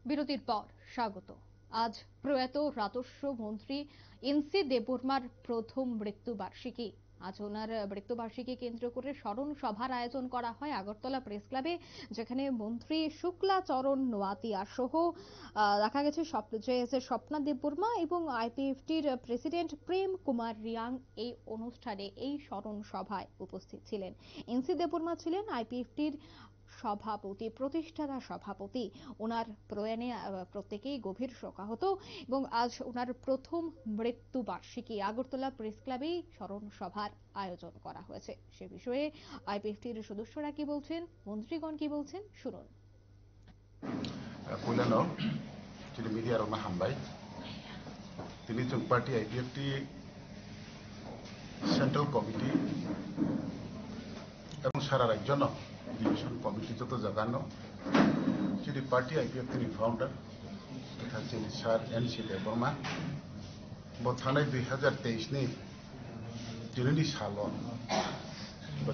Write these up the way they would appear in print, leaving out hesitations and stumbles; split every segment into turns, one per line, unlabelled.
বিরতির পর স্বাগত। আজ প্রয়াত রাজস্ব মন্ত্রী এনসি দেববর্মার প্রথম মৃত্যুবার্ষিকী। আজ ওনার মৃত্যুবার্ষিকী কেন্দ্র করে স্মরণ সভার আয়োজন করা হয় আগরতলা প্রেস ক্লাবে, যেখানে মন্ত্রী শুক্লাচরণ নোয়াতিয়া সহ দেখা গেছে স্বপ্না দেববর্মা এবং আইপিএফটির প্রেসিডেন্ট প্রেম কুমার রিয়াং এই অনুষ্ঠানে এই স্মরণ সভায় উপস্থিত ছিলেন। এনসি দেববর্মা ছিলেন আইপিএফটির সভাপতি, প্রতিষ্ঠাতা সভাপতি। ওনার প্রয়াণে প্রত্যেকেই গভীর শোকাহত এবং আজ ওনার প্রথম মৃত্যুবার্ষিকী আগরতলা প্রেস ক্লাবেই স্মরণ সভার আয়োজন করা হয়েছে। সে বিষয়ে আইপিএফটির সদস্যরা কি বলছেন, মন্ত্রীগণ কি বলছেন, শুনুন।
কইলানো যদি মিডিয়ার না হামবাই তিনি जों पार्टी आईपीएफटी सेंट्रल कमिटी এবং সারা রাজ্য ডিভিশন কমিটি যত জায়গানো যদি পার্টি आईपीएफटी फाउंडर तथा जोंनि सार एनसि देबबर्मा थानाय 2023 नि दिनैनि साल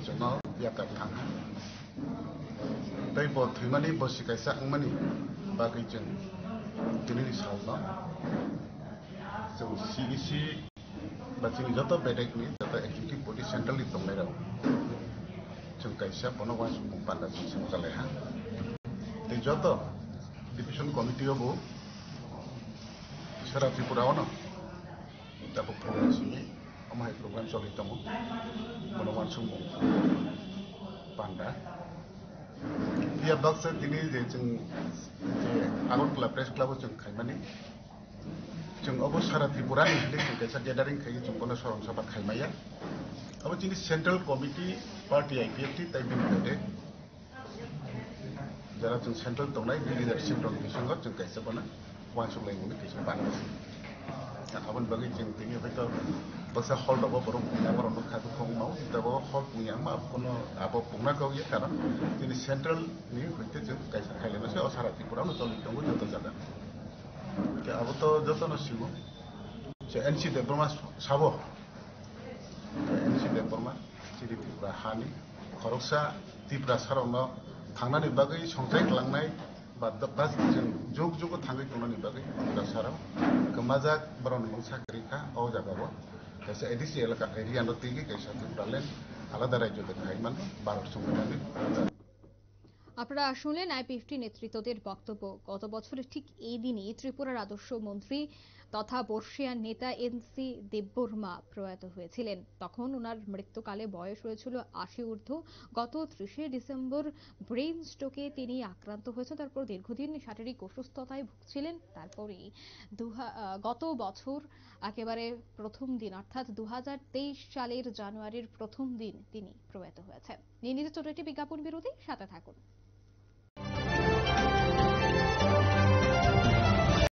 जोंनाव यात्रा थाङा दै थैमानि बसिखायसा आंमानि बागै जों दिनैनि साल जों सिगिसि बा जोंनि जत बेडेकनि जत एक्जिक्यूटिव बडी सेंट्रलनि दंनायाव जों कायसा बनवास पान्डा जों समकालेहा दै जत डिविजन कमिटियावबो सारा त्रिपुरायावनो दाबो प्रग्राम अमाय प्रग्राम चलि दङ बनवास पान्डा बिया बक्सा दिनै जे जों आगरतला प्रेस क्लाबाव जों खायमानि जों अब सारा त्रिपुरानि जों कायसा गेदारिं खायो जों बनो सरन सभा खायमाया अब जोंनि सेंट्रल कमिटी पार्टी आईपीएफटी ताइ बिनिफ्राय जरा जों सेंट्रल दंनाय लिडारशिप दं बिसंग जों कायसा बनो वानसुलायनि कायसा बानायसै आबन बागै जों दिनै हयथ' बक्सा हल दङ बर' पुंनाबर खादु खंनाव दाबो हल पुंयां मा कोनो आबो पुंना गावयो कारण जोंनि सेंट्रल नि हयथ' जों कायसा खायलेनोसै सारा त्रिपुरायावनो चलि दङ जत जागा अब तो जतनो सिगो एनसि देबबर्मा साबो एनसि देबबर्मा सिरि त्रिपुरा हानि खरकसा त्रिपुरा सारावनो थांनानै बागै संथाय खालामनाय बा जों जुग जुग थाङै दंनानै बागै त्रिपुरा साराव गोमाजाक बारन साख्रिखा औ जागाबो कैसे एडिसि एलाका एरिया नो तिगि कैसा त्रिपुरालेन आलादा राज्य देखायमान भारत संবিधाने
আপনারা শুনলেন আইপিএফটি নেতৃত্বদের বক্তব্য। গত বছর ঠিক এই দিনই ত্রিপুরার আদর্শ মন্ত্রী তথা বর্ষিয়ান নেতা এনসি দেববর্মা প্রয়াত হয়েছিলেন। তখন ওনার মৃত্যুকালে বয়স হয়েছিল ৮০ ঊর্ধ্ব। গত ৩০ ডিসেম্বর ব্রেন স্ট্রোকে তিনি আক্রান্ত হয়েছেন। তারপর দীর্ঘদিন শারীরিক অসুস্থতায় ভুগছিলেন। তারপরেই গত বছর একেবারে প্রথম দিন অর্থাৎ 2023 সালের জানুয়ারির প্রথম দিন তিনি প্রয়াত হয়েছেন। নিয়ে নিতে ছোট একটি বিজ্ঞাপন বিরতি, সাথে থাকুন।